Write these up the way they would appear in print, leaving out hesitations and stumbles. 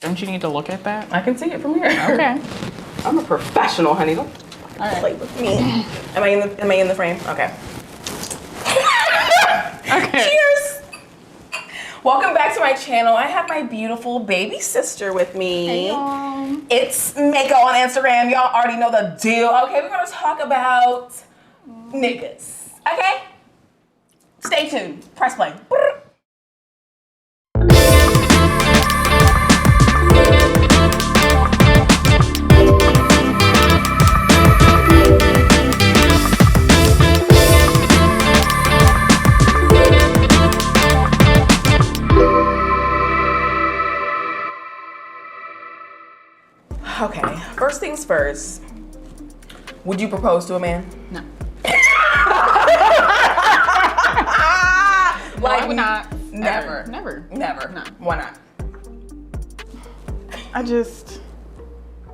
Don't you need to look at that? I can see it from here. Okay. I'm a professional, honey. Don't play with me. Am I in the frame? Okay. Okay. Cheers. Welcome back to my channel. I have my beautiful baby sister with me. Hey, y'all. It's Mako on Instagram. Y'all already know the deal. Okay, we're gonna talk about niggas. Okay? Stay tuned. Press play. Okay, first things first. Would you propose to a man? No. Like, I would not. Never. Never. Never. No. Why not?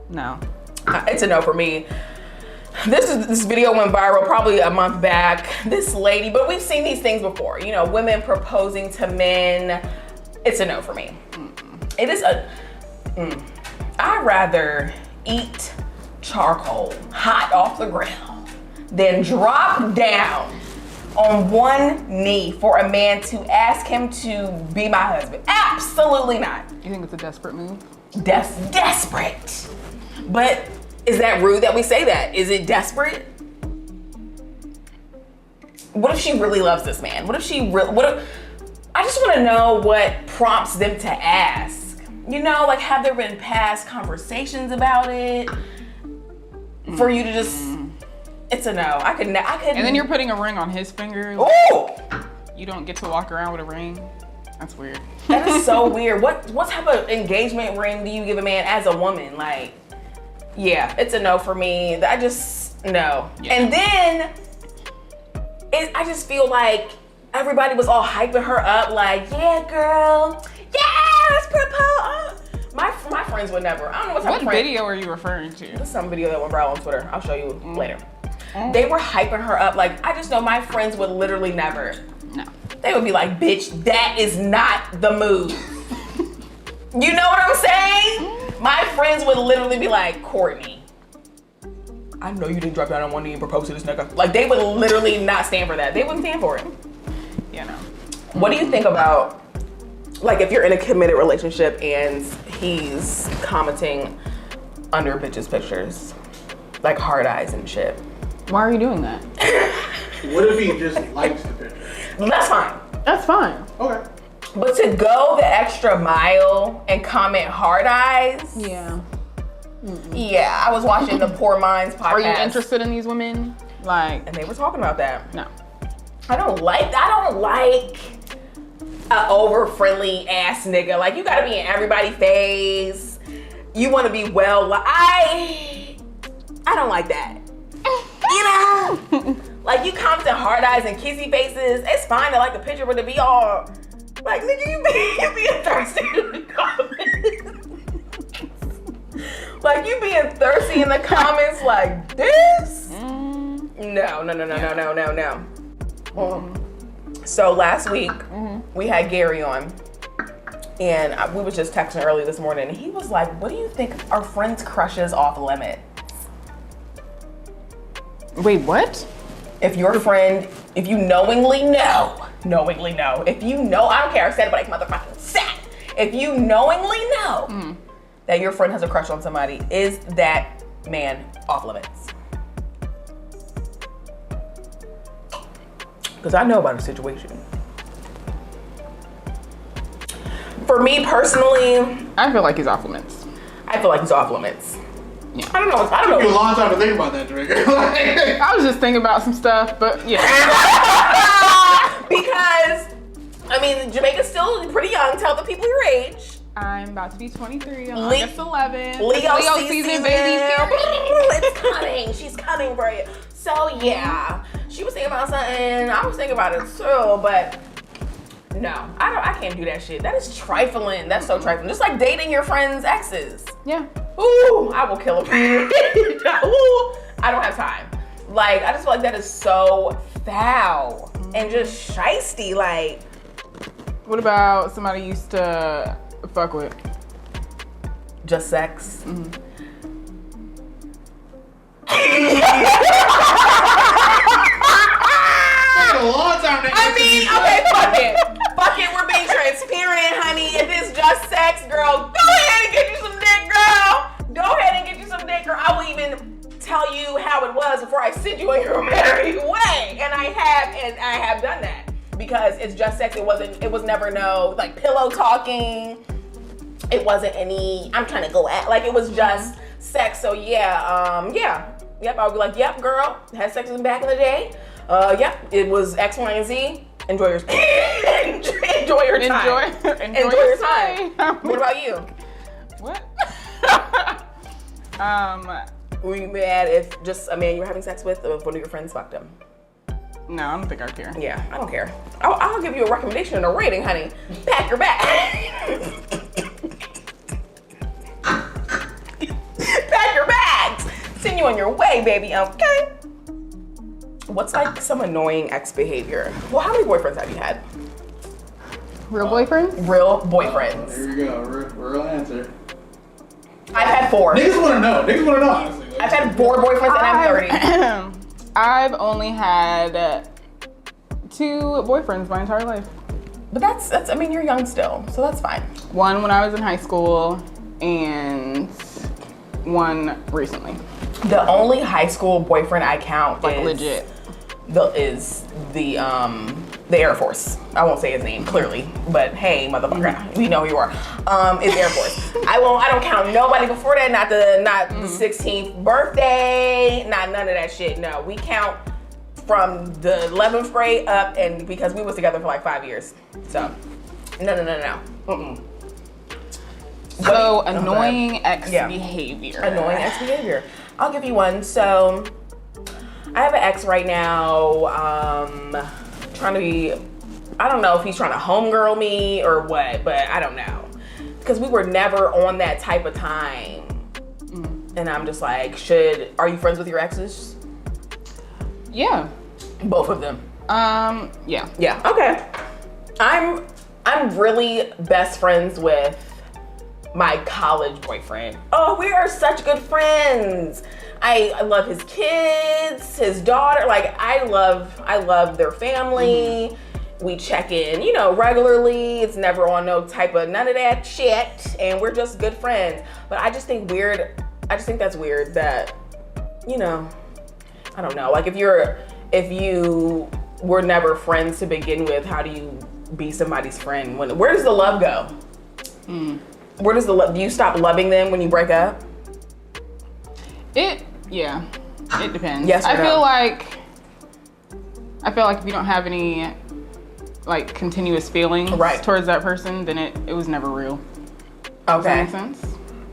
No. It's a no for me. This video went viral probably a month back. This lady, but we've seen these things before. You know, women proposing to men. It's a no for me. It is a. I'd rather eat charcoal hot off the ground than drop down on one knee for a man to ask him to be my husband. Absolutely not. You think it's a desperate move? That's desperate. But is that rude that we say that? Is it desperate? What if she really loves this man? What if I just want to know what prompts them to ask. You know, like, have there been past conversations about it for you to just? It's a no. I could. And then you're putting a ring on his finger. Oh! You don't get to walk around with a ring. That's weird. That is so weird. What type of engagement ring do you give a man as a woman? Like, yeah, it's a no for me. I just no. Yeah. And then I just feel like everybody was all hyping her up, like, yeah, girl. Yeah, let's propose. My friends would never. I don't know what type of friend. What video are you referring to? There's some video that went viral on Twitter. I'll show you later. They were hyping her up. Like, I just know my friends would literally never. No. They would be like, bitch, that is not the move. You know what I'm saying? My friends would literally be like, Courtney, I know you didn't drop down on one knee and propose to this nigga. Like, they would literally not stand for that. They wouldn't stand for it. Yeah, no. What do you think about, like, if you're in a committed relationship and he's commenting under bitches' pictures, like hard eyes and shit? Why are you doing that? What if he just likes the picture? That's fine. That's fine. Okay. But to go the extra mile and comment hard eyes? Yeah. Yeah, I was watching the Poor Minds podcast. Are you interested in these women? Like, And they were talking about that. no. I don't like a over friendly ass nigga. Like, you gotta be in everybody's face. You wanna be well, I don't like that. You know? Like, you commenting hard eyes and kissy faces. It's fine to like the picture, but to be all like, nigga, you being thirsty in the comments. Like, you being thirsty in the comments like this? No. So last week, we had Gary on, and we was just texting early this morning, and he was like, what do you think our friends' crushes off limits? Wait, what? If your friend, if you knowingly know, if you know, I don't care, I said it, but I motherfucking said, if you knowingly know that your friend has a crush on somebody, is that man off limits? Because I know about a situation. For me personally, I feel like he's off limits. I feel like he's off limits. Yeah. I don't know. It took you a long time to think about that, Drake. I was just thinking about some stuff, but yeah. Because, I mean, Jamaica's still pretty young. Tell the people your age. I'm about to be 23 on August 11th. Leo season, baby. It's coming. She's coming for you. So yeah, she was thinking about something. I was thinking about it too, but no, I can't do that shit. That is trifling. That's so trifling. Just like dating your friend's exes. Yeah. Ooh, I will kill him. Ooh, I don't have time. Like, I just feel like that is so foul and just shiesty. Like, What about somebody you used to fuck with? Just sex. Took a long time to I answer mean, these okay, questions. fuck it, we're being transparent, honey. If it's just sex, girl, go ahead and get you some dick, girl. Go ahead and get you some dick, girl. I will even tell you how it was before I send you on your merry way. And I have done that. Because it's just sex. It was never no like pillow talking. It wasn't any, I'm trying to go at, like it was just sex. So yeah, yep, I would be like, yep, girl, had sex with him back in the day. Yep, it was X, Y, and Z. Enjoy your enjoy your time. Enjoy your time. What about you? What? Were you mad if just a man you were having sex with, or if one of your friends fucked him? No, I don't think I care. Yeah, I don't care. I'll give you a recommendation and a rating, honey. Pack your bag. Pack your bags. Send you on your way, baby. Okay. What's like some annoying ex behavior? Well, how many boyfriends have you had? Real boyfriends? Real boyfriends. Here we go. Real answer. I've had 4. Niggas want to know. Honestly. I've had 4 boyfriends and I'm 30. I've only had 2 boyfriends my entire life. But that's I mean, you're young still, so that's fine. One when I was in high school and one recently. The only high school boyfriend I count Like is legit. is the Air Force. I won't say his name clearly, but hey, motherfucker, we know who you are. It's Air Force. I don't count nobody before that. Not the 16th birthday. Not none of that shit. No, we count from the 11th grade up, and because we was together for like 5 years. So no. Mm-mm. So annoying ex behavior. Annoying ex behavior. I'll give you one. So I have an ex right now, trying to be, I don't know if he's trying to homegirl me or what, but I don't know. Because we were never on that type of time. And I'm just like, are you friends with your exes? Yeah. Both of them. Yeah. Yeah, okay. I'm really best friends with my college boyfriend. Oh, we are such good friends. I love his kids, his daughter. Like I love their family. We check in, regularly. It's never on no type of none of that shit. And we're just good friends. But I just think that's weird that, I don't know. Like if you were never friends to begin with, how do you be somebody's friend? Where does the love go? Where does the love? Do you stop loving them when you break up? It depends. Yes or I no? feel like if you don't have any like continuous feelings towards that person, then it was never real. Okay. Does that make sense?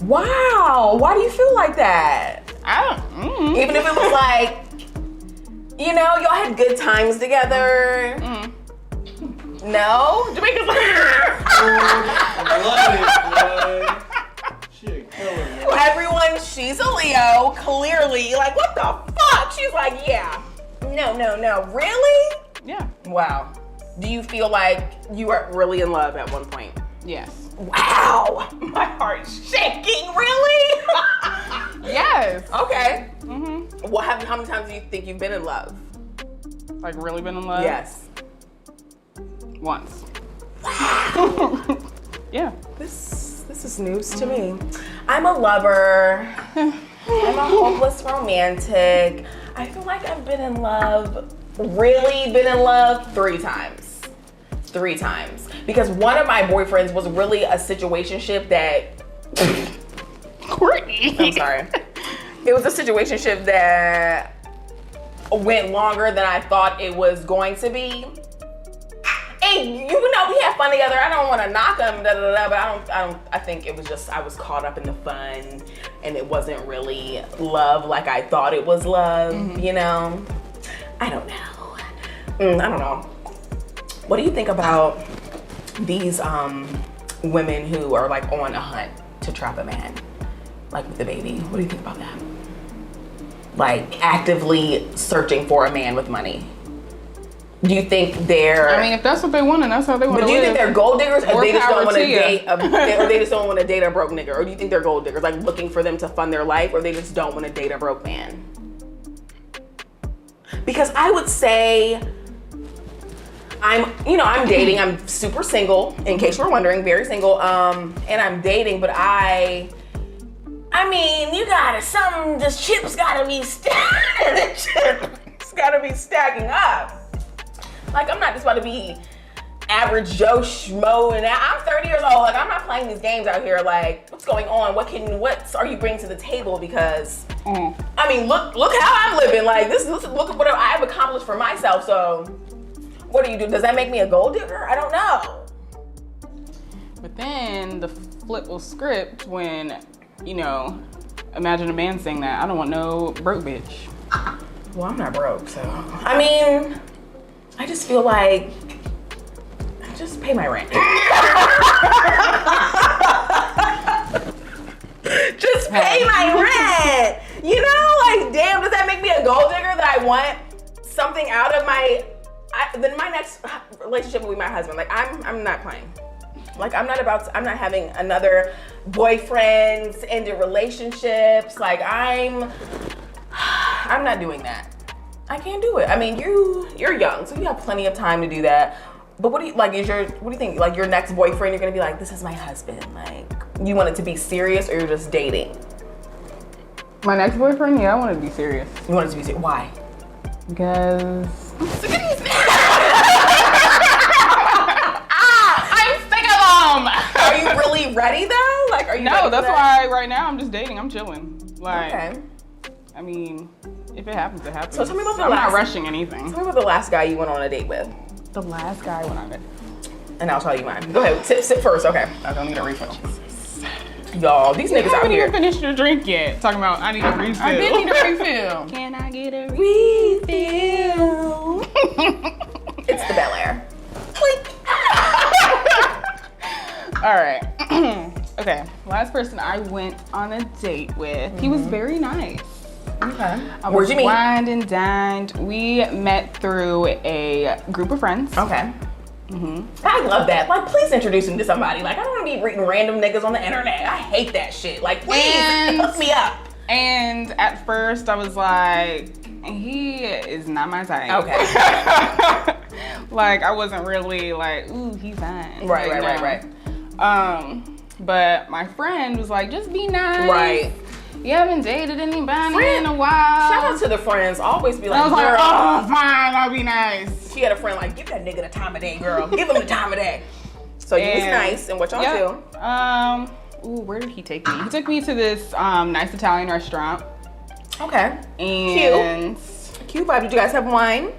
Wow. Why do you feel like that? I don't. Even if it was like, y'all had good times together. No? Jamica's I love it, boy. Shit, killing me. Everyone, she's a Leo, clearly. Like, what the fuck? She's like, yeah. No. Really? Yeah. Wow. Do you feel like you were really in love at one point? Yes. Wow. My heart's shaking. Really? Yes. Okay. Well, how many times do you think you've been in love? Like really been in love? Yes. Once. Yeah. This is news to me. I'm a lover. I'm a hopeless romantic. I feel like I've been in love, really been in love 3 times. 3 times. Because one of my boyfriends was really a situationship that... Courtney. I'm sorry. It was a situationship that went longer than I thought it was going to be. And we had fun together. I don't want to knock him, but I think it was just, I was caught up in the fun and it wasn't really love like I thought it was love, I don't know. I don't know. What do you think about these women who are like on a hunt to trap a man, like with the baby? What do you think about that? Like actively searching for a man with money. Do you think they're? I mean, if that's what they want and that's how they want to But do you think they're gold diggers, or they just don't want to date, or they just don't want to date a broke nigga, or do you think they're gold diggers, like looking for them to fund their life, or they just don't want to date a broke man? Because I would say, I'm dating. I'm super single, in case you're wondering, very single. And I'm dating, but I mean, the chips gotta be stacking up. Like, I'm not just about to be average Joe Schmo, and I'm 30 years old. Like, I'm not playing these games out here. Like, what's going on? What are you bringing to the table? Because, I mean, look how I'm living. Like, look at what I've accomplished for myself. So, what do you do? Does that make me a gold digger? I don't know. But then the flip will script when, imagine a man saying that, I don't want no broke bitch. Well, I'm not broke, so. I mean, I just feel like, just pay my rent. Just pay my rent. Like, damn, does that make me a gold digger that I want something out of my next relationship will be my husband. Like, I'm not playing. Like, I'm not having another boyfriends, into relationships. Like, I'm not doing that. I can't do it. I mean, you're young, so you have plenty of time to do that. But what do you think? Like, your next boyfriend, you're gonna be like, this is my husband. Like, you want it to be serious, or you're just dating? My next boyfriend, yeah, I want it to be serious. You want it to be serious? Why? Because I'm sick of these I'm sick of them. Are you really ready though? Like, are you? No, that's why right now I'm just dating. I'm chilling. Like, okay. I mean, if it happens, it happens. So tell me about I'm not rushing anything. Tell me about the last guy you went on a date with. The last guy I went on it. And I'll tell you mine. Go ahead, sip first. Okay. I don't need a refill. Y'all, these niggas out here. I haven't even finished your drink yet. Talking about I need a refill. I did need a refill. Can I get a refill? It's the Bel Air. All right. Okay. Last person I went on a date with, he was very nice. Okay. Where'd you meet? Wined and dined. We met through a group of friends. Okay. I love that. Like, please introduce him to somebody. Like, I don't want to be reading random niggas on the internet. I hate that shit. Like, please hook me up. And at first I was like, he is not my type. Okay. Like, I wasn't really like, ooh, he's fine. Right. But my friend was like, just be nice. Right. You haven't dated anybody in a while. Shout out to the friends. Always be like, I was like, oh, fine, I'll be nice. She had a friend like, give that nigga the time of day, girl. Give him the time of day. So you was nice, and what y'all do? Ooh, where did he take me? He took me to this nice Italian restaurant. Okay. And cute vibe. Did you guys have wine?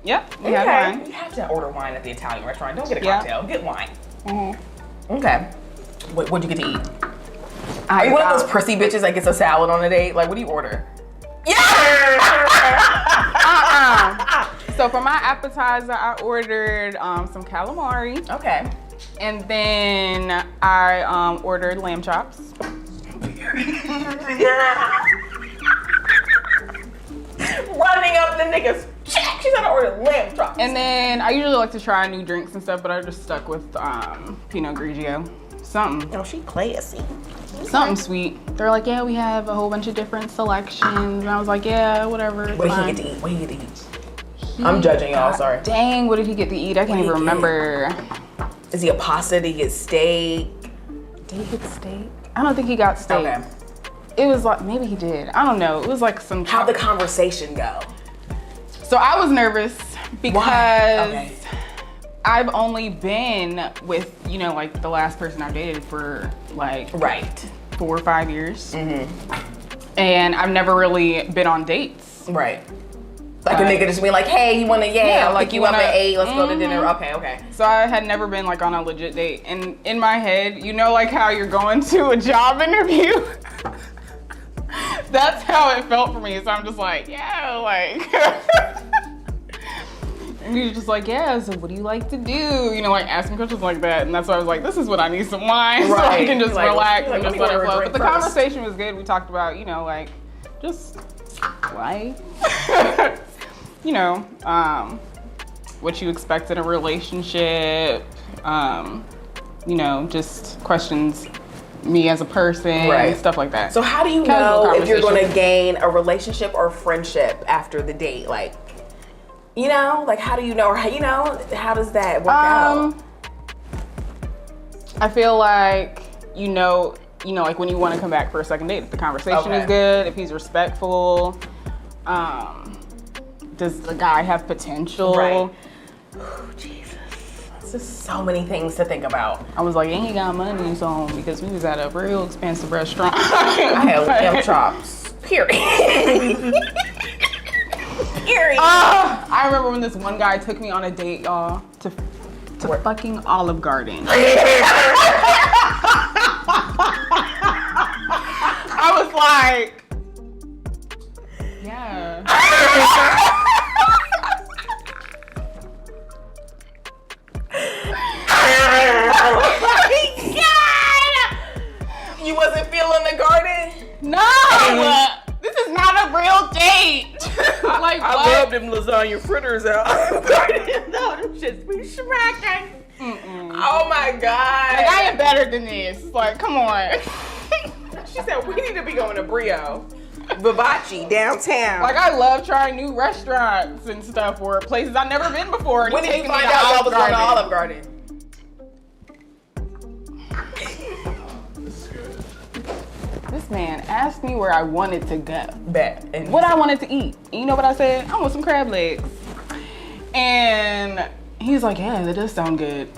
Yep, we had wine. You have to order wine at the Italian restaurant. Don't get a cocktail. Get wine. Mm-hmm. Okay. What'd you get to eat? Are you one of those prissy bitches that gets a salad on a date? Like, what do you order? Yeah! So for my appetizer, I ordered some calamari. Okay. And then I ordered lamb chops. Running up the niggas. She's gonna order lamb chops. And then I usually like to try new drinks and stuff, but I just stuck with Pinot Grigio. Something. Oh, she classy. Something sweet. They're like, yeah, we have a whole bunch of different selections. And I was like, yeah, whatever. What did he get to eat? What did he get to eat? I'm judging y'all, sorry. Dang, what did he get to eat? I can't even remember. Is he a pasta? Did he get steak? Did he get steak? I don't think he got steak. Okay. It was like, maybe he did. I don't know. It was like some. How'd the conversation go? So I was nervous because Okay. I've only been with, like the last person I dated for like 4 or 5 years. Mm-hmm. And I've never really been on dates. Right. Like a nigga just being like, hey, you wanna, I'll pick you up at 8, let's go to dinner. Okay. So I had never been like on a legit date. And in my head, like how you're going to a job interview? That's how it felt for me. So I'm just like, and he was just like, so what do you like to do? Like asking questions like that. And that's why I was like, this is what I need some wine. So I can just relax and just let it flow. But the conversation was good. We talked about, like just life. what you expect in a relationship. You know, just questions me as a person, stuff like that. So how do you know if you're going to gain a relationship or friendship after the date? Like, you know, like how do you know, or you know, how does that work out? I feel like, you know, like when you want to come back for a second date, if the conversation is good, if he's respectful, does the guy have potential? Right. Oh, Jesus. There's just so many things to think about. I was like, and he got money, so because we was at a real expensive restaurant. I had lamb chops. Period. Period. I remember when this one guy took me on a date, y'all, to fucking Olive Garden. I was like, yeah. Oh my God! You wasn't feeling the garden? No! This is not a real date. Like, I love them lasagna fritters out. No, them shits be smacking. Oh my God. Like, I am better than this. Like, come on. She said, we need to be going to Brio. Vivace downtown. Like, I love trying new restaurants and stuff, or places I've never been before. When did you find out I was going to Olive Garden? This man asked me where I wanted to go. Bet. And what I wanted to eat. And you know what I said? I want some crab legs. And he's like, yeah, that does sound good.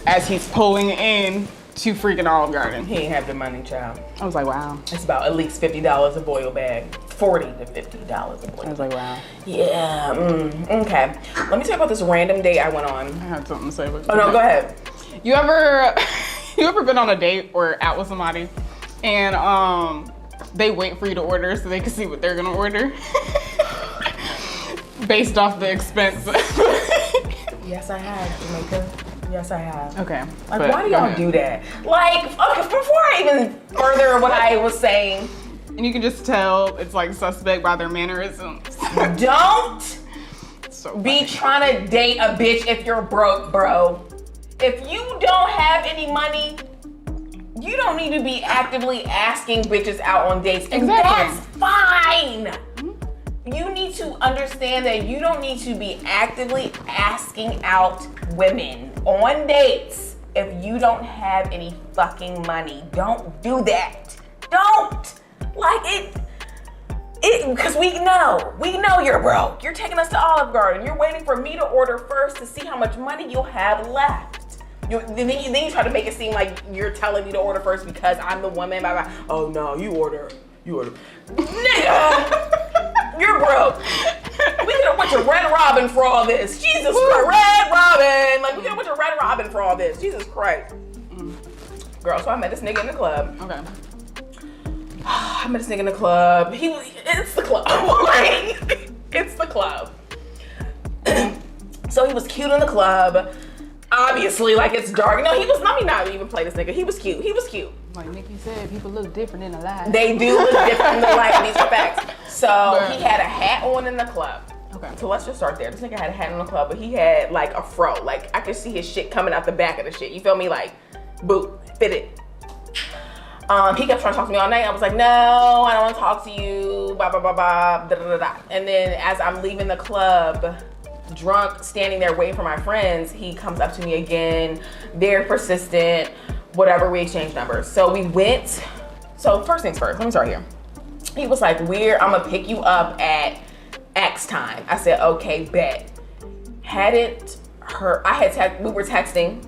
As he's pulling in to freaking Olive Garden. He ain't have the money, child. I was like, wow. It's about at least $50 a boil bag. $40 to $50 a boil. I was like, wow. Yeah, okay. Let me talk about this random date I went on. I had something to say. Oh no, go ahead. You ever been on a date or out with somebody and they wait for you to order so they can see what they're gonna order? Based off the expense. Yes, I have, Jamaica. Yes, I have. Okay. Like, why do y'all do that? Like, okay, before I even further what I was saying. And you can just tell it's like suspect by their mannerisms. Don't be trying to date a bitch if you're broke, bro. If you don't have any money, you don't need to be actively asking bitches out on dates. And that's fine. You need to understand that you don't need to be actively asking out women on dates if you don't have any fucking money. Don't do that. Don't. Like it, because we know you're broke. You're taking us to Olive Garden. You're waiting for me to order first to see how much money you'll have left. Then you try to make it seem like you're telling me to order first because I'm the woman. Blah, blah. Oh no, you order. Nigga, you're broke. We could have went to Red Robin for all this. Jesus Christ, Red Robin. Like, we could have went to Red Robin for all this. Jesus Christ. Girl, so I met this nigga in the club. Okay. I met this nigga in the club. It's the club. Like, it's the club. So he was cute in the club. Obviously, like, it's dark. No, he was, let me not even play this nigga. He was cute. Like Nikki said, people look different in the light. They do look different in the light. These are facts. So he had a hat on in the club. Okay. So let's just start there. This nigga had a hat in the club, but he had like a fro. Like, I could see his shit coming out the back of the shit. You feel me? Like, boot, fit it. He kept trying to talk to me all night. I was like, no, I don't want to talk to you. Blah, blah, blah, blah, da, da, da, da. And then as I'm leaving the club, drunk, standing there waiting for my friends, he comes up to me again, very persistent, whatever, we exchanged numbers. So we went, so first things first, let me start here. He was like, I'm gonna pick you up at X time. I said, okay, bet. We were texting.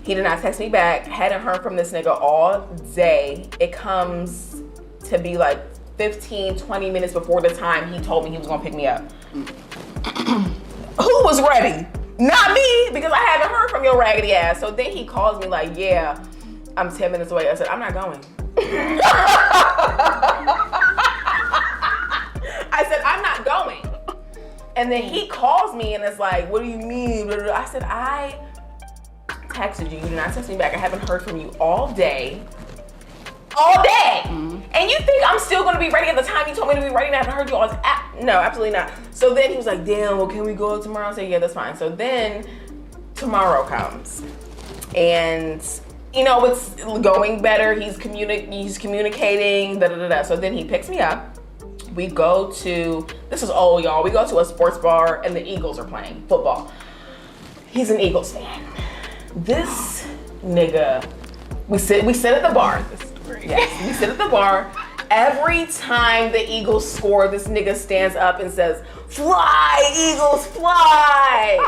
He did not text me back. Hadn't heard from this nigga all day. It comes to be like 15, 20 minutes before the time he told me he was gonna pick me up. Who was ready? Not me, because I haven't heard from your raggedy ass. So then he calls me like, yeah, I'm 10 minutes away. I said, I'm not going. I said, I'm not going. And then he calls me and it's like, what do you mean? I said, I texted you. You did not text me back. I haven't heard from you all day. All day. And you think I'm still gonna be ready at the time you told me to be ready and I haven't heard you all? No, absolutely not. So then he was like, damn, well, can we go out tomorrow? I said, yeah, that's fine. So then tomorrow comes. And you know, it's going better. He's communicating, So then he picks me up. We go to, this is all y'all, we go to a sports bar and the Eagles are playing football. He's an Eagles fan. This nigga, we sit at the bar. Yes, we sit at the bar. Every time the Eagles score, this nigga stands up and says, "Fly, Eagles, fly!"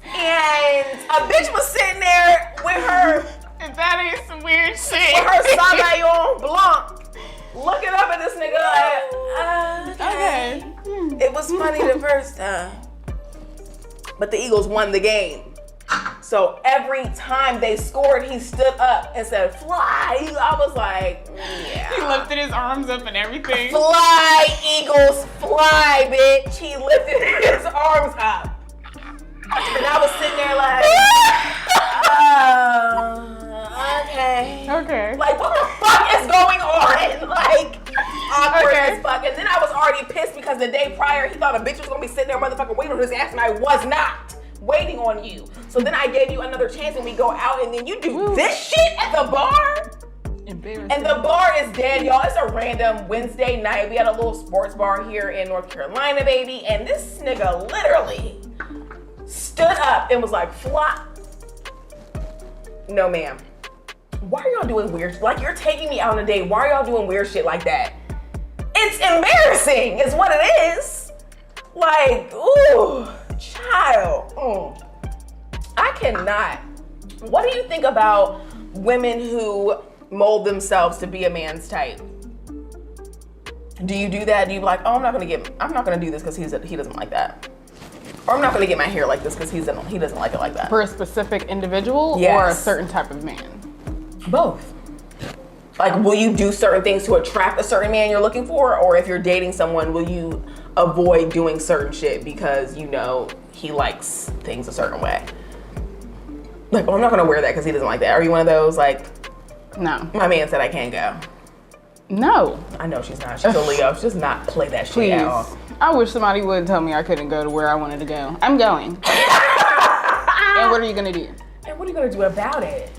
And a bitch was sitting there with her. If that ain't some weird shit. With her Sauvignon Blanc, looking up at this nigga like, okay. It was funny the first time, but the Eagles won the game. So every time they scored, he stood up and said, "Fly!" I was like, yeah. He lifted his arms up and everything. Fly, Eagles, fly, bitch. He lifted his arms up. And I was sitting there like, okay. Like, what the fuck is going on? Like, awkward as fuck. And then I was already pissed because the day prior, he thought a bitch was gonna be sitting there motherfucking waiting on his ass, and I was not waiting on you. So then I gave you another chance when we go out, and then you do this shit at the bar? Embarrassing. And the bar is dead, y'all. It's a random Wednesday night. We had a little sports bar here in North Carolina, baby. And this nigga literally stood up and was like, "Fly." No, ma'am. Why are y'all doing weird? Like, you're taking me out on a date. Why are y'all doing weird shit like that? It's embarrassing, is what it is. Like, ooh, child. I cannot. What do you think about women who mold themselves to be a man's type? Do you do that? Do you be like, oh, I'm not gonna do this because he doesn't like that? Or I'm not gonna get my hair like this because he doesn't like it like that? For a specific individual Yes. or a certain type of man? Both. Like, will you do certain things to attract a certain man you're looking for? Or if you're dating someone, will you avoid doing certain shit because you know he likes things a certain way? Like, oh, I'm not gonna wear that because he doesn't like that. Are you one of those, like, No. my man said I can't go? No. I know she's not. She's a Leo. She does not play that shit Please. at all. I wish somebody would tell me I couldn't go to where I wanted to go. I'm going. And what are you gonna do? And what are you gonna do about it?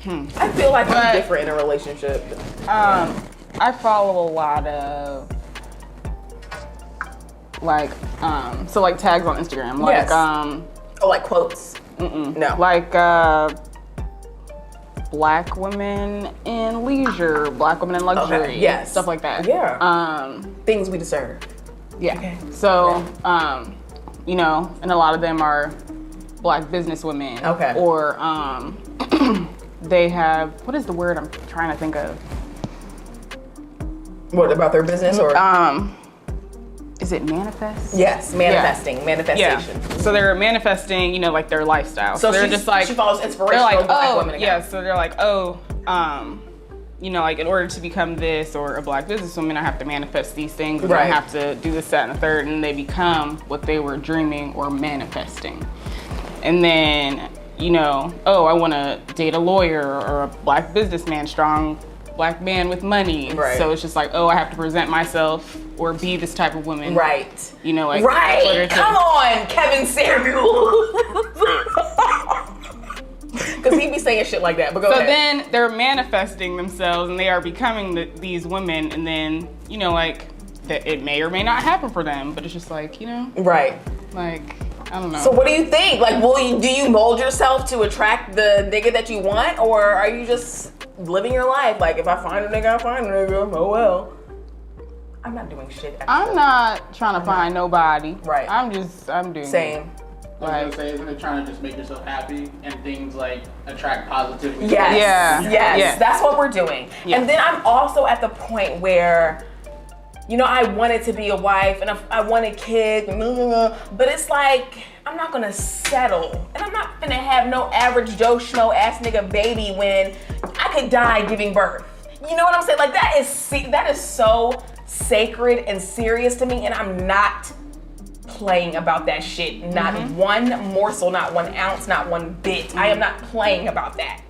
I feel like I'm different in a relationship. I follow a lot of like tags on Instagram. Like yes. Like quotes. No. Like Black women in leisure, Black women in luxury, yes. stuff like that. Yeah. Things we deserve. Yeah. Okay. So, you know, and a lot of them are Black businesswomen. Okay. Or they have, what is the word I'm trying to think of? What about their business or? Is it manifest? Yes, manifesting, manifestation. Yeah. So they're manifesting, you know, like their lifestyle. So they're just like, she follows inspirational Black women again. Yeah, so they're like, you know, like in order to become this or a Black businesswoman, I have to manifest these things. And I have to do this, that, and the third. And they become what they were dreaming or manifesting. And then, you know, oh, I want to date a lawyer or a Black businessman, strong Black man with money. Right. So it's just like, oh, I have to present myself or be this type of woman. Right. You know, like. Right. Come on, Kevin Samuel. Because he be saying shit like that, but go ahead. So then they're manifesting themselves and they are becoming these women, and then, you know, like, that it may or may not happen for them, but it's just like, you know. Right. Like, I don't know. So what do you think? Like, do you mold yourself to attract the nigga that you want, or are you just living your life? Like, if I find a nigga, I find a nigga. Oh well. I'm not doing shit. Actually. I'm not trying to find nobody. Right. I'm doing Same. I was gonna say, isn't it trying to just make yourself happy and things like attract positivity? Yes. Yeah. Yes. That's what we're doing. Yeah. And then I'm also at the point where, you know, I wanted to be a wife and I wanted kids, but it's like, I'm not gonna settle. And I'm not gonna have no average Joe Schmo ass nigga baby when I could die giving birth. You know what I'm saying? Like, that is so sacred and serious to me, and I'm not playing about that shit. Not one morsel, not 1 ounce, not one bit. I am not playing about that.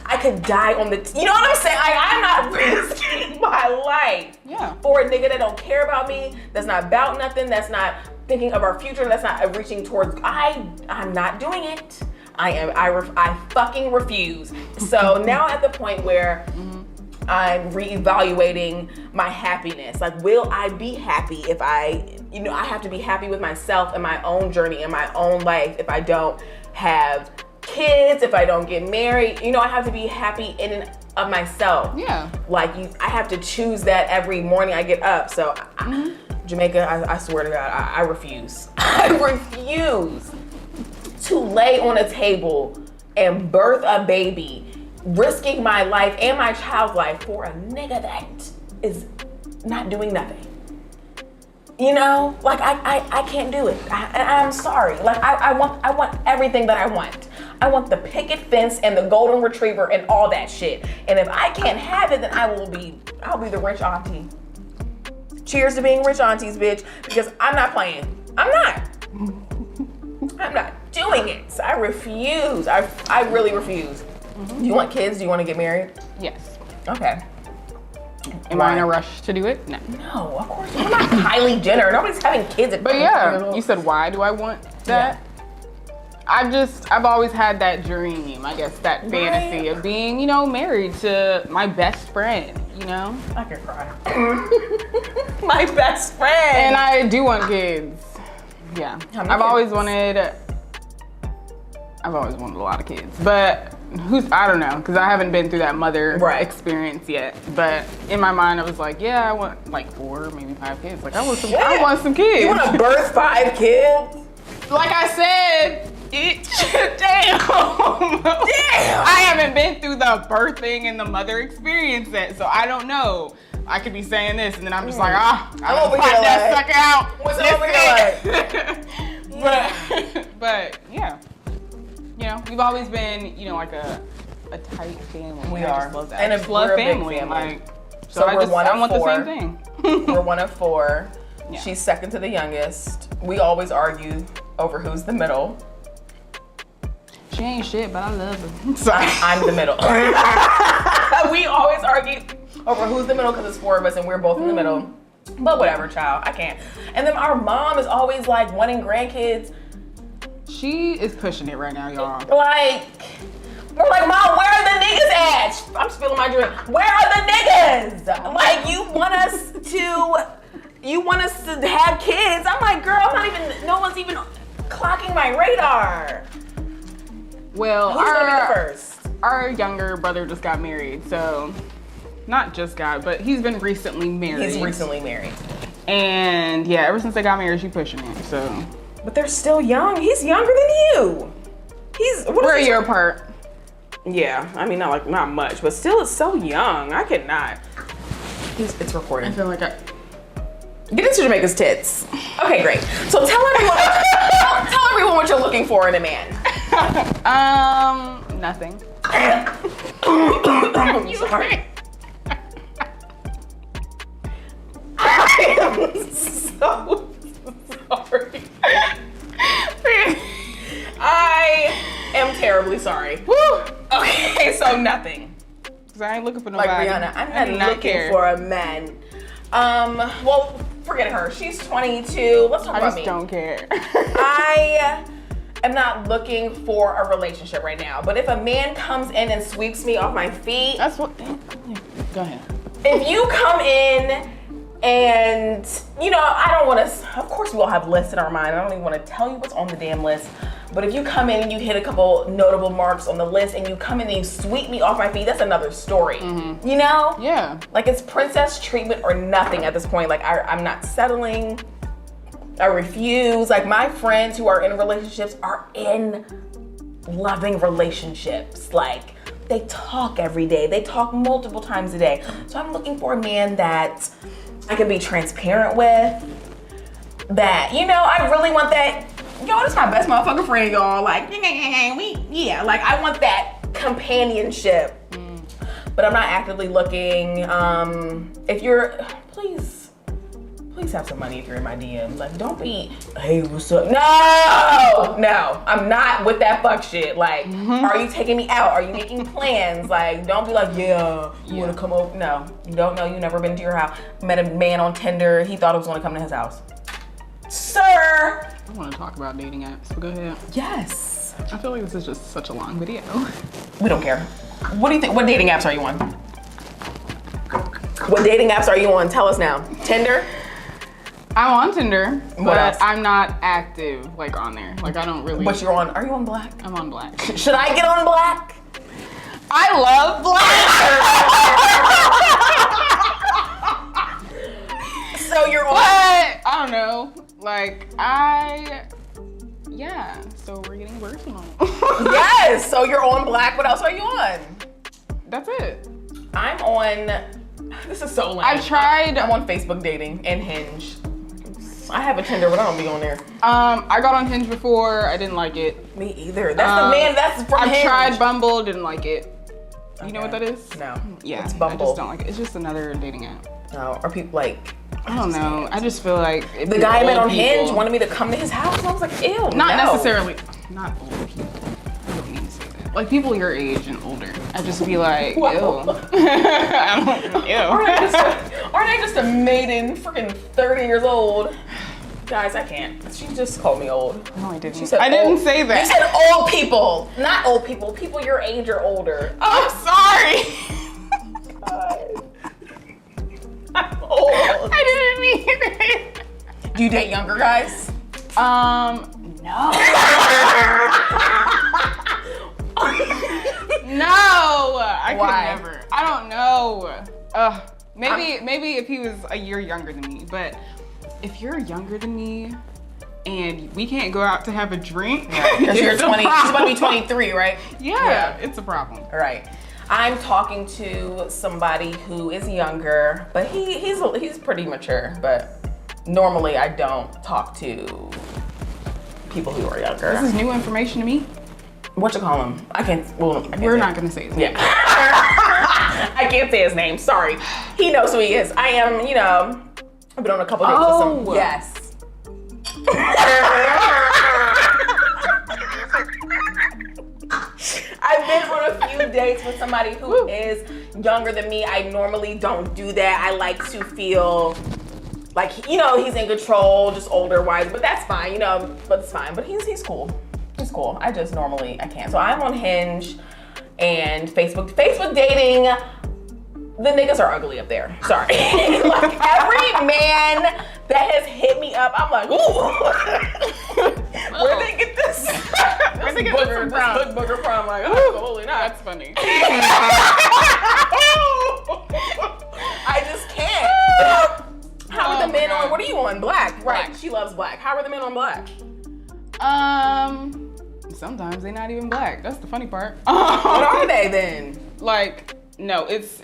I could die on the, you know what I'm saying? I'm not risking my life. Yeah. For a nigga that don't care about me, that's not about nothing, that's not thinking of our future, that's not reaching towards, I'm not doing it. I fucking refuse. So now at the point where I'm reevaluating my happiness. Like, will I be happy if I have to be happy with myself and my own journey and my own life if I don't have kids, if I don't get married. I have to be happy in and of myself. Yeah. Like, I have to choose that every morning I get up. So, Jamaica, I swear to God, I refuse. I refuse to lay on a table and birth a baby, risking my life and my child's life for a nigga that is not doing nothing. Like, I can't do it. I'm sorry. Like, I want everything that I want. I want the picket fence and the golden retriever and all that shit. And if I can't have it, then I'll be the rich auntie. Cheers to being rich aunties, bitch, because I'm not playing. I'm not doing it. So I refuse. I really refuse. Do you want kids? Do you want to get married? Yes. Okay. Am I in a rush to do it? No. No, of course. I'm not Kylie Jenner. Nobody's having kids at 20 years old. You said, why do I want that? Yeah. I've always had that dream, I guess, that fantasy of being, married to my best friend, I could cry. My best friend. And I do want kids. Yeah. I've always wanted a lot of kids, but I don't know, because I haven't been through that mother experience yet. But in my mind, I was like, yeah, I want like 4, maybe 5 kids. Like, I want some kids. You want to birth 5 kids? Like I said, damn. I haven't been through the birthing and the mother experience yet, so I don't know. I could be saying this, and then I'm just like, I'm over here that sucker out. What's over here like? But yeah. We've always been, like a tight family. We are. Love that. And I love family. Like, so I want the same thing. We're one of 4. Yeah. She's second to the youngest. We always argue over who's the middle. She ain't shit, but I love her. Sorry. I'm the middle. We always argue over who's the middle because it's 4 of us and we're both in the middle. But whatever, child. I can't. And then our mom is always like wanting grandkids. She is pushing it right now, y'all. Like, we're like, Mom, where are the niggas at? I'm spilling my drink. Where are the niggas? Like, you want us to have kids? I'm like, girl, no one's even clocking my radar. Well, who's gonna be the first? Our younger brother just got married, so not just got, but he's been recently married. He's recently married. And yeah, ever since they got married, she pushing him, so. But they're still young. He's younger than you. We're a year apart. Yeah, I mean, not much, but still it's so young. I cannot. It's recording. I feel like Get into Jamaica's tits. Okay, great. So tell everyone what you're looking for in a man. Nothing. I'm sorry. I am so sorry. I am terribly sorry. Woo! Okay, so nothing. Cause I ain't looking for nobody. Like Rihanna, I'm not looking for a man. Well, forget her. She's 22. Let's talk about me. I just don't care. I am not looking for a relationship right now. But if a man comes in and sweeps me off my feet, that's what. Go ahead. If you come in and, I don't want to, of course we all have lists in our mind. I don't even want to tell you what's on the damn list. But if you come in and you hit a couple notable marks on the list and you come in and you sweep me off my feet, that's another story. Mm-hmm. Yeah. Like, it's princess treatment or nothing at this point. Like, I'm not settling. I refuse. Like, my friends who are in relationships are in loving relationships. Like, they talk every day. They talk multiple times a day. So I'm looking for a man that I can be transparent with. That, I really want that. Yo, this is my best motherfucking friend, y'all. Like, like, I want that companionship. But I'm not actively looking. If you're, please please have some money if you're in my DMs. Like, don't be, hey, what's up? No, I'm not with that fuck shit. Like, are you taking me out? Are you making plans? Like, don't be like, yeah, you wanna come over? No, you don't know, you've never been to your house. Met a man on Tinder, he thought I was gonna come to his house. Sir! I wanna talk about dating apps, but go ahead. Yes. I feel like this is just such a long video. We don't care. What do you think, what dating apps are you on? What dating apps are you on? Tell us now. Tinder? I'm on Tinder, What else? but I'm not active like on there. Like I don't really. But you're on, are you on Black? I'm on Black. Should I get on Black? I love Black! So you're on. But, I don't know. Like, yeah, so we're getting personal. Yes, so you're on Black. What else are you on? That's it. I'm on, this is so lame. I've tried. I'm on Facebook dating and Hinge. I have a Tinder, but I don't be on there. I got on Hinge before. I didn't like it. Me either. That's the man, that's from I've Hinge. tried Bumble, didn't like it. You know what that is? No. Yeah, It's Bumble. I just don't like it. It's just another dating app. No, are people like, I don't know. I just feel like the guy I met on Hinge wanted me to come to his house, and I was like, ew, Not no. necessarily. Not old people. I don't mean to say that. Like people your age and older. I just be like, ew. I don't, ew. Aren't I just a maiden, freaking 30 years old? Guys, I can't. She just called me old. No, I didn't. She said I didn't say that. You said old people, not old people. People your age or older. I'm sorry. I'm old. I didn't mean it. Do you date younger guys? No. No, I Why? could never. I don't know. Maybe if he was a year younger than me, but if you're younger than me and we can't go out to have a drink, Because you're 20. She's about to be 23, right? Yeah, it's a problem. All right. I'm talking to somebody who is younger, but he's pretty mature. But normally I don't talk to people who are younger. This is new information to me. What you call him? I can't. Well, I can't We're say not it. gonna say his name. Yeah. I can't say his name. Sorry. He knows who he is. I am. You know, I've been on a couple dates with some. Yes. I've been on a few dates with somebody who is younger than me. I normally don't do that. I like to feel like, you know, he's in control, just older, wise, but that's fine, you know, but it's fine. But he's cool. He's cool. I just normally, I can't. So I'm on Hinge and Facebook dating. The niggas are ugly up there. Sorry. Like every man that has hit me up, I'm like, ooh. Where'd they get this? Where'd they get this from? This booger from? Like, oh, holy not. That's funny. I just can't. How are the men on? What are you on? Black, right? Black. She loves Black. How are the men on Black? Sometimes they're not even black. That's the funny part. What are they then? Like, no, it's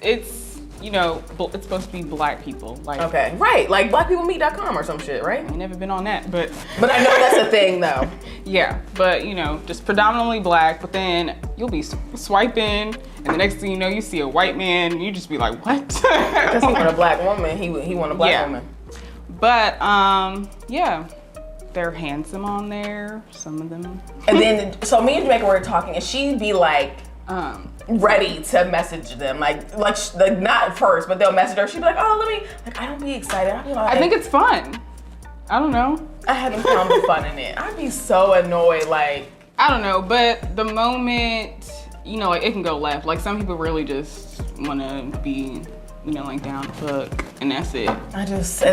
you know, it's supposed to be black people. Like, Okay, right, like blackpeoplemeet.com or some shit, right? I ain't never been on that, but I know that's a thing though. yeah, but you know, just predominantly black. But then you'll be swiping, and the next thing you know, you see a white man, and you just be like, what? Because he want a black woman. He want a black woman. But yeah, they're handsome on there. Some of them. And then, so me and Jamaica were talking, and she'd be like, ready to message them, like not first, but they'll message her. She'd be like, oh, let me, like, I don't be excited. I'd be like, I think it's fun. I don't know. I haven't found the fun in it. I'd be so annoyed, like. I don't know, but the moment, you know, like it can go left. Like some people really just want to be, you know, like down to fuck, and that's it. I just be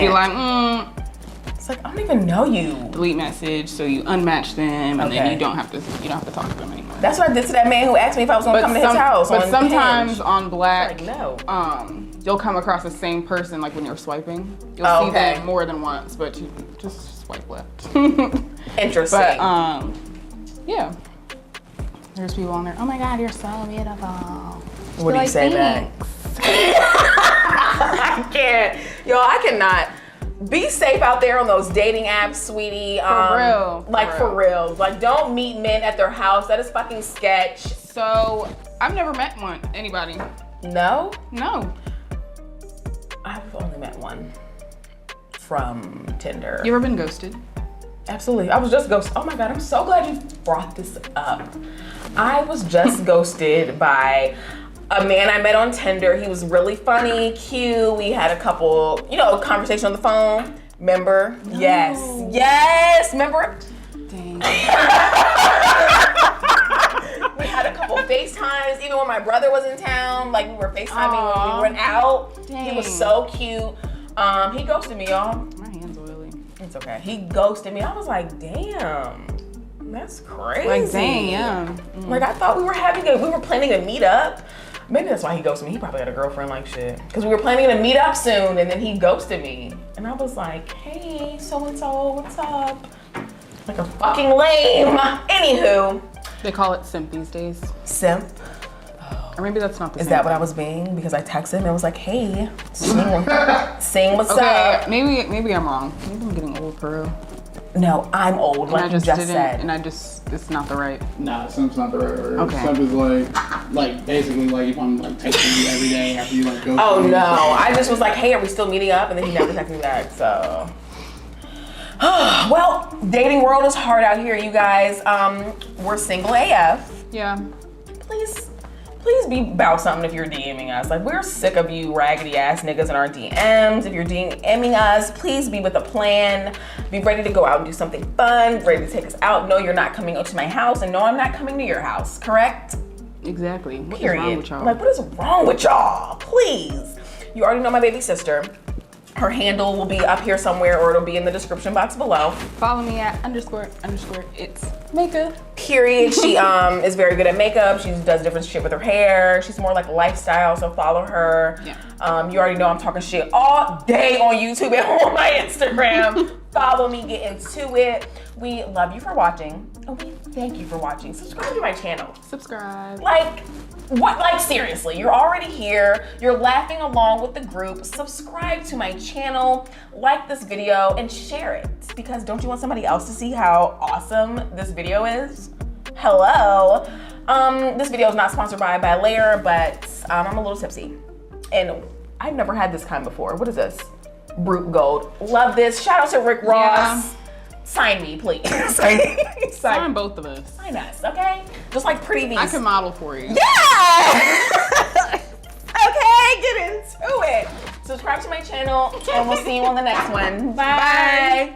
like, It's like, I don't even know you. delete message, so you unmatch them, and then you don't have to talk to them anymore. That's what I did to that man who asked me if I was gonna come to his house. But on sometimes Hinge. on Black, Like, no. You'll come across the same person, like when you're swiping. You'll see them more than once, but you just swipe left. Interesting. But yeah, there's people on there. Oh my God, you're so beautiful. What do you say back? I can't. Yo, I cannot. Be safe out there on those dating apps, sweetie. For real. For real. Like, don't meet men at their house. That is fucking sketch. So, I've never met anybody. No? No. I've only met one. from Tinder. You ever been ghosted? Absolutely. I was just ghosted. Oh my God, I'm so glad you brought this up. I was just ghosted by a man I met on Tinder. He was really funny, cute. We had a couple, conversation on the phone. Remember? No. Yes, remember? Dang. We had a couple FaceTimes, even when my brother was in town. Like, we were FaceTiming when we went out. Dang. He was so cute. He ghosted me, y'all. My hand's oily. It's okay. He ghosted me. I was like, damn, that's crazy. Like, dang, yeah. Like, I thought we were planning to meet up. Maybe that's why he ghosted me. He probably had a girlfriend like shit. Because we were planning to meet up soon, and then he ghosted me. And I was like, hey, so-and-so, what's up? Like a fucking lame. Anywho. They call it simp these days. Simp? Or maybe that's not the same. Is that what I was being? Because I texted him and I was like, hey, sing what's up. Maybe I'm wrong. Maybe I'm getting old for real. No, I'm old, like you just said. And it's not the right. Nah, simp's not the right word. Okay. Simp is like basically like if I'm like texting you every day after you like go. Oh no, I just was like, hey, are we still meeting up? And then he never texted me back, so. Well, dating world is hard out here, you guys. We're single AF. Yeah. Please be about something if you're DMing us. Like, we're sick of you raggedy ass niggas in our DMs. If you're DMing us, please be with a plan. Be ready to go out and do something fun, ready to take us out. No, you're not coming to my house, and no, I'm not coming to your house, correct? Exactly. What Period. is wrong with y'all? Like, what is wrong with y'all? Please. You already know my baby sister. Her handle will be up here somewhere, or it'll be in the description box below. Follow me at __ it's makeup. Period. She is very good at makeup. She does different shit with her hair. She's more like lifestyle, so follow her. Yeah. You already know I'm talking shit all day on YouTube and on my Instagram. Follow me, get into it. We love you for watching. And we thank you for watching. Subscribe to my channel. Subscribe. Like seriously, you're already here. You're laughing along with the group. Subscribe to my channel, like this video, and share it. Because don't you want somebody else to see how awesome this video is? Hello. This video is not sponsored by Layer, but I'm a little tipsy. And I've never had this kind before. What is this? Brute Gold. Love this. Shout out to Rick Ross. Yeah. Sign me, please. Sign both of us. Sign us, okay? Just like Pretty Beast. I can model for you. Yeah! Okay, get into it. Subscribe to my channel, and we'll see you on the next one. Bye. Bye.